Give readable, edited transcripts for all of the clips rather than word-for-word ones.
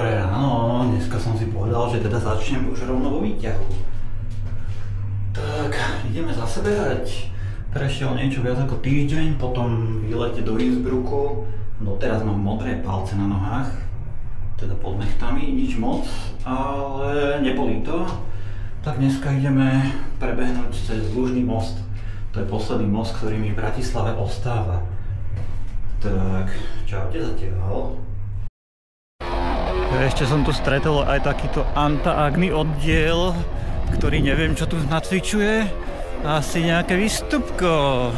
Ráno, dneska som si povedal, že teda začnem už rovno vo výťahu. Tak, ideme zase behať. Prešiel niečo viac ako týždeň, potom výlete do Innsbrucku. Doteraz mám modré palce na nohách, teda pod nechtami, nič moc, ale neboli to. Tak dneska ideme prebehnúť cez Lužný most. To je posledný most, ktorý mi v Bratislave ostáva. Tak, čaute zatiaľ. Ešte som tu stretol aj takýto Antaagny oddiel, ktorý neviem, čo tu nacvičuje. Asi nejaké výstupko.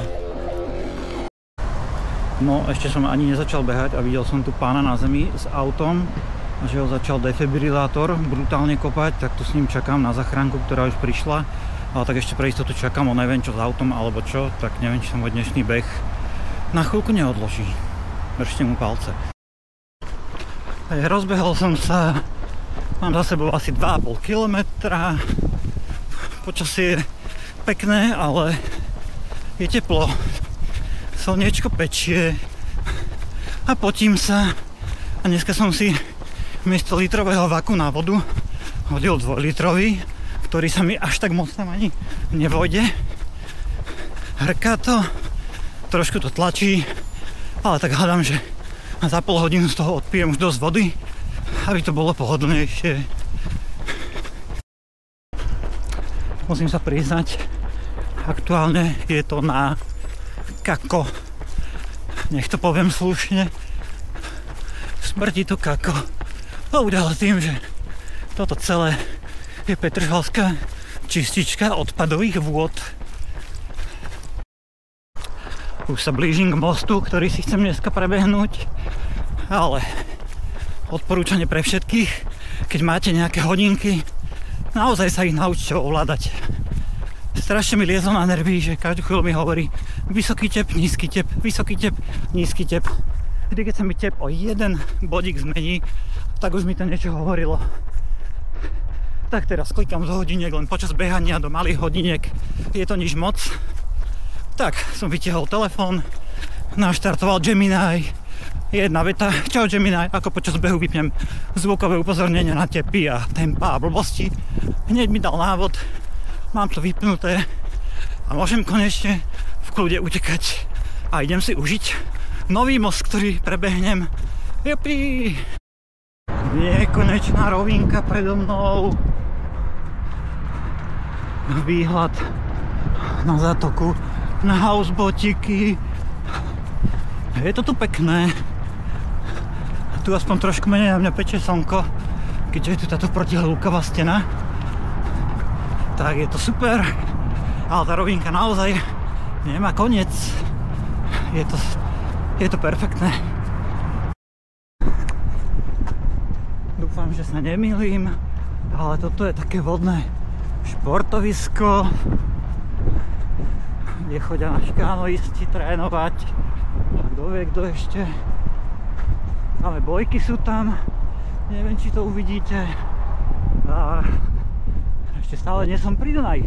No, ešte som ani nezačal behať a videl som tu pána na zemi s autom, že ho začal defibrilátor brutálne kopať, tak tu s ním čakám na zachránku, ktorá už prišla. Ale tak ešte pre istotu čakám, on neviem čo s autom alebo čo, tak neviem, či sa môj dnešný beh na chvíľku neodloží. Držte mu palce. Rozbehol som sa, mám za sebou asi 2,5 kilometra. Počasie je pekné, ale je teplo. Slniečko pečie a potím sa. A dneska som si miesto litrového vaku na vodu hodil 2-litrový, ktorý sa mi až tak moc tam ani nevojde. Hrká to, trošku to tlačí, ale tak hádam, že za pol hodinu z toho odpijem už dosť vody, aby to bolo pohodlnejšie. Musím sa priznať, aktuálne je to na kako. Nech to poviem slušne. Smrdí to kako. Bohužiaľ tým, že toto celé je petržalská čistička odpadových vôd. Už sa blížim k mostu, ktorý si chcem dneska prebehnúť, ale odporúčanie pre všetkých, keď máte nejaké hodinky, naozaj sa ich naučte ovládať. Strašne mi liezlo na nervy, že každú chvíľu mi hovorí vysoký tep, nízky tep, vysoký tep, nízky tep. Vždy, keď sa mi tep o jeden bodík zmení, tak už mi to niečo hovorilo. Tak teraz klikám z hodiniek len počas behania do malých hodiniek, je to nič moc. Tak, som vytiahol telefón, naštartoval Gemini, jedna veta, čau Gemini, ako počas behu vypnem zvukové upozornenia na tepy a tempa a blbosti. Hneď mi dal návod, mám to vypnuté a môžem konečne v kľude utekať a idem si užiť nový most, ktorý prebehnem. Jupi! Nekonečná rovinka predo mnou. Výhľad na zátoku, na housebotiky. Je to tu pekné. Tu aspoň trošku menej na mňa peče slnko, keďže je tu táto protihľúkavá stena. Tak je to super, ale tá rovinka naozaj nemá koniec. Je to perfektné. Dúfam, že sa nemýlim, ale toto je také vodné športovisko, kde chodia naši kanoisti trénovať. Kto vie, kto ešte. Máme bojky sú tam, neviem, či to uvidíte. A ešte stále nie som pri Dunaji.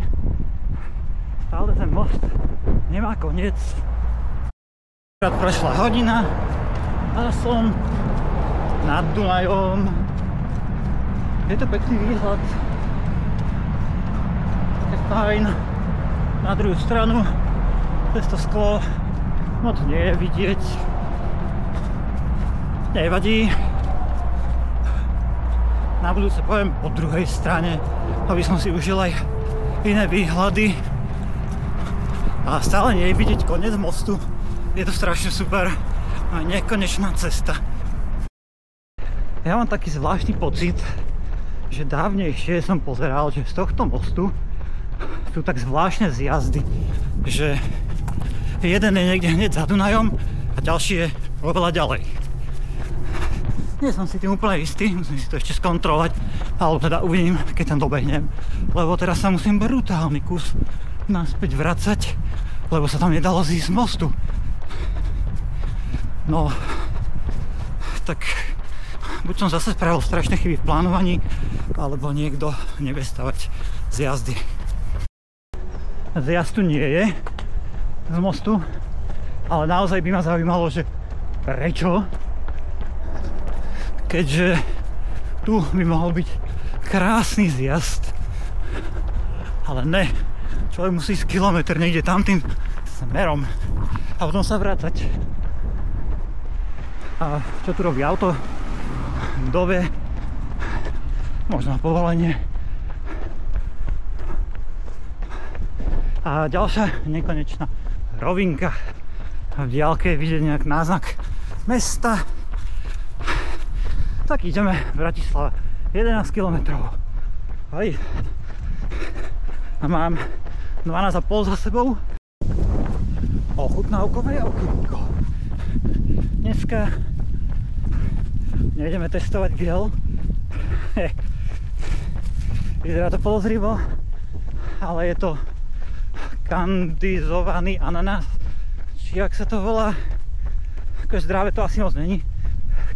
Stále ten most nemá koniec. Prešla hodina a som nad Dunajom. Je to pekný výhľad. Je fajn. Na druhú stranu cez to sklo moc nie je vidieť. Nevadí. Na budúce poviem po druhej strane, aby som si užil aj iné výhľady. A stále nie je vidieť koniec mostu. Je to strašne super. A nekonečná cesta. Ja mám taký zvláštny pocit, že dávnejšie som pozeral, že z tohto mostu sú tak zvláštne zjazdy, že jeden je niekde hneď za Dunajom a ďalší je oveľa ďalej. Nie som si tým úplne istý, musím si to ešte skontrolovať, alebo teda uvidím, keď tam dobehnem, lebo teraz sa musím brutálny kus naspäť vracať, lebo sa tam nedalo zísť z mostu. No, tak buď som zase spravil strašné chyby v plánovaní, alebo niekto nevie stavať zjazdy. Zjazd tu nie je z mostu, ale naozaj by ma zaujímalo, že prečo, keďže tu by mohol byť krásny zjazd. Ale ne, človek musí ísť kilometr niekde tamtým smerom a potom sa vrácať. A čo tu robí auto? Kto vie? Možno povolenie. A ďalšia nekonečná rovinka. V diaľke je vidieť nejak náznak mesta. Tak ideme, Bratislava, 11 km. Hej. A mám 12,5 za sebou. Ochutnávkové okienko. Dneska nejdeme testovať gel. Vyzerá to podozrivo, ale je to kandizovaný ananás, či jak sa to volá. Ako zdravé to asi moc není,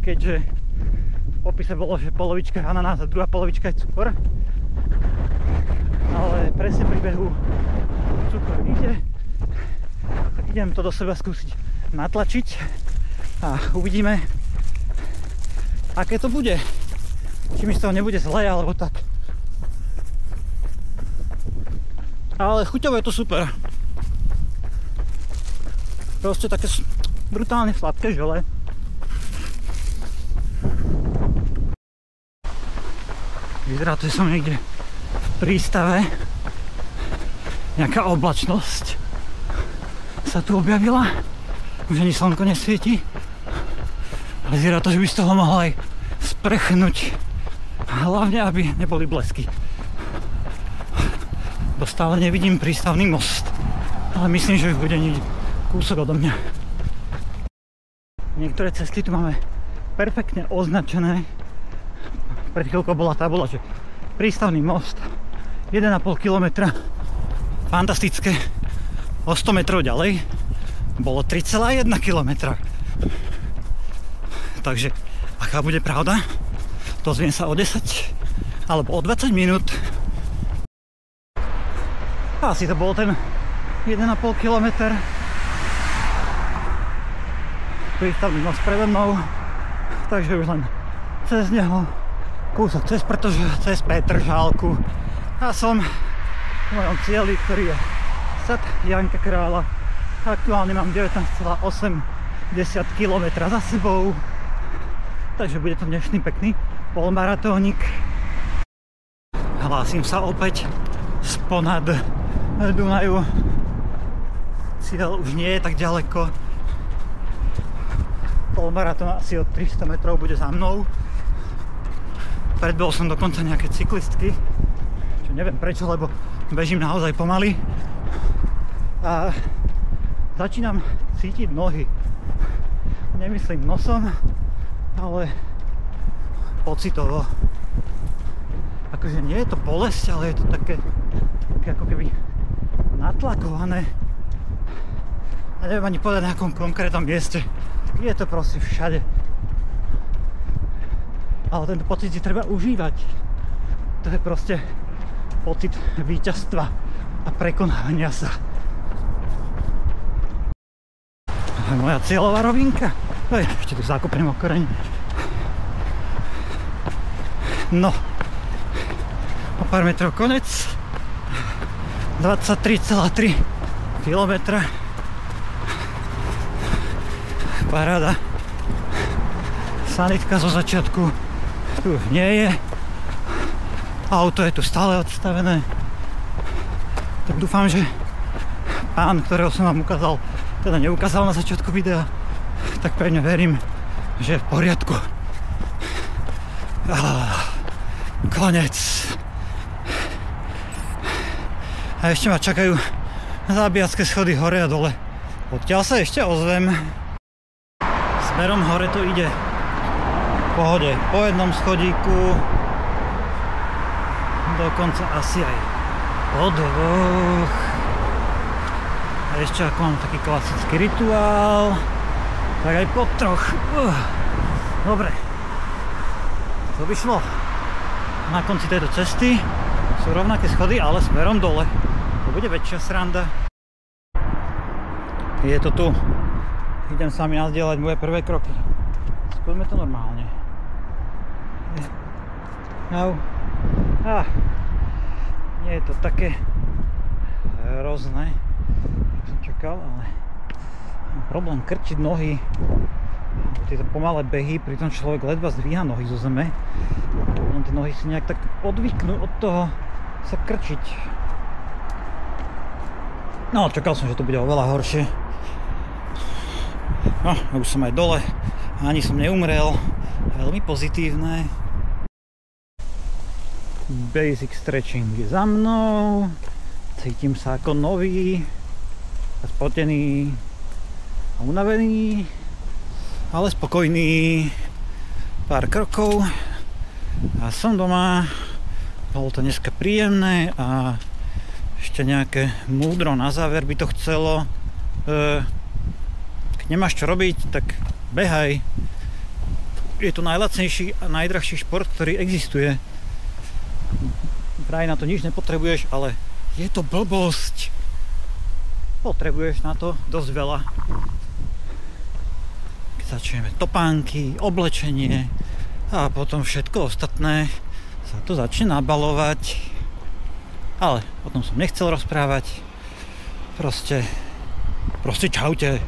keďže v popise bolo, že polovička je ananás a druhá polovička je cukor. Ale presne pri behu cukor ide, tak idem to do seba skúsiť natlačiť a uvidíme, aké to bude. Či mi z toho nebude zle, alebo tak. Ale chuťovo je to super. Proste také brutálne sladké žele. Vyzerá to, že som niekde v prístave. Nejaká oblačnosť sa tu objavila. Už ani slnko nesvieti. Ale vyzerá to, že by z toho mohla aj sprchnúť. Hlavne, aby neboli blesky. Bo stále nevidím prístavný most. Ale myslím, že už bude niekde kúsok odo mňa. Niektoré cesty tu máme perfektne označené. Pred chvíľkou bola tabula, že prístavný most 1,5 km. Fantastické. O 100 metrov ďalej bolo 3,1 km. Takže aká bude pravda? Dozviem sa o 10 alebo o 20 minút. Asi to bol ten 1,5 km. Prístavný most predo mnou, takže už len cez neho kúsok cez Petržálku a som v mojom cieli, ktorý je sad Janka Kráľa. Aktuálne mám 19,8 km za sebou, takže bude to dnešný pekný polmaratónik. Hlásim sa opäť sponad Dunaju. Cieľ už nie je tak ďaleko. Polmaratón asi od 300 metrov bude za mnou. Predbehol som dokonca nejaké cyklistky, čo neviem prečo, lebo bežím naozaj pomaly. A začínam cítiť nohy. Nemyslím nosom, ale pocitovo. Akože nie je to bolesť, ale je to také ako keby natlakované. A neviem ani povedať na nejakom konkrétnom mieste. Je to proste všade. Ale tento pocit si treba užívať. To je proste pocit víťazstva a prekonávania sa. To je moja cieľová rovinka. Ešte tu zakopnem o koreň. No. O pár metrov konec. 23,3 km. Paráda. Sanitka zo začiatku tu už nie je. Auto je tu stále odstavené. Tak dúfam, že pán, ktorého som vám ukázal, teda neukázal na začiatku videa, tak pevne verím, že je v poriadku. Konec. A ešte ma čakajú zabíjacké schody hore a dole. Odtiaľ sa ešte ozvem. Smerom hore to ide v pohode. Po jednom schodíku, dokonca asi aj po dvoch. A ešte ako mám taký klasický rituál, tak aj po troch. Dobre. To by šlo. Na konci tejto cesty sú rovnaké schody, ale smerom dole. To bude väčšia sranda. Je to tu. Idem s vami nazdieľať moje prvé kroky. Skúsme to normálne. No. Nie je to také hrozné, ako som čakal, ale mám problém krčiť nohy. Tieto pomalé behy, pritom človek ledva zdvíha nohy zo zeme. Len tie nohy si nejak tak odvyknú od toho sa krčiť. No, čakal som, že to bude oveľa horšie. No, už som aj dole, ani som neumrel. Veľmi pozitívne. Basic stretching je za mnou. Cítim sa ako nový, spotený a unavený, ale spokojný. Pár krokov a som doma. Bolo to dneska príjemné a ešte nejaké múdro na záver by to chcelo. Keď nemáš čo robiť, tak behaj. Je to najlacnejší a najdrahší šport, ktorý existuje. Vraj na to nič nepotrebuješ, ale je to blbosť. Potrebuješ na to dosť veľa. Keď začneme topánky, oblečenie a potom všetko ostatné sa to začne nabalovať. Ale o tom som nechcel rozprávať. Proste čaute.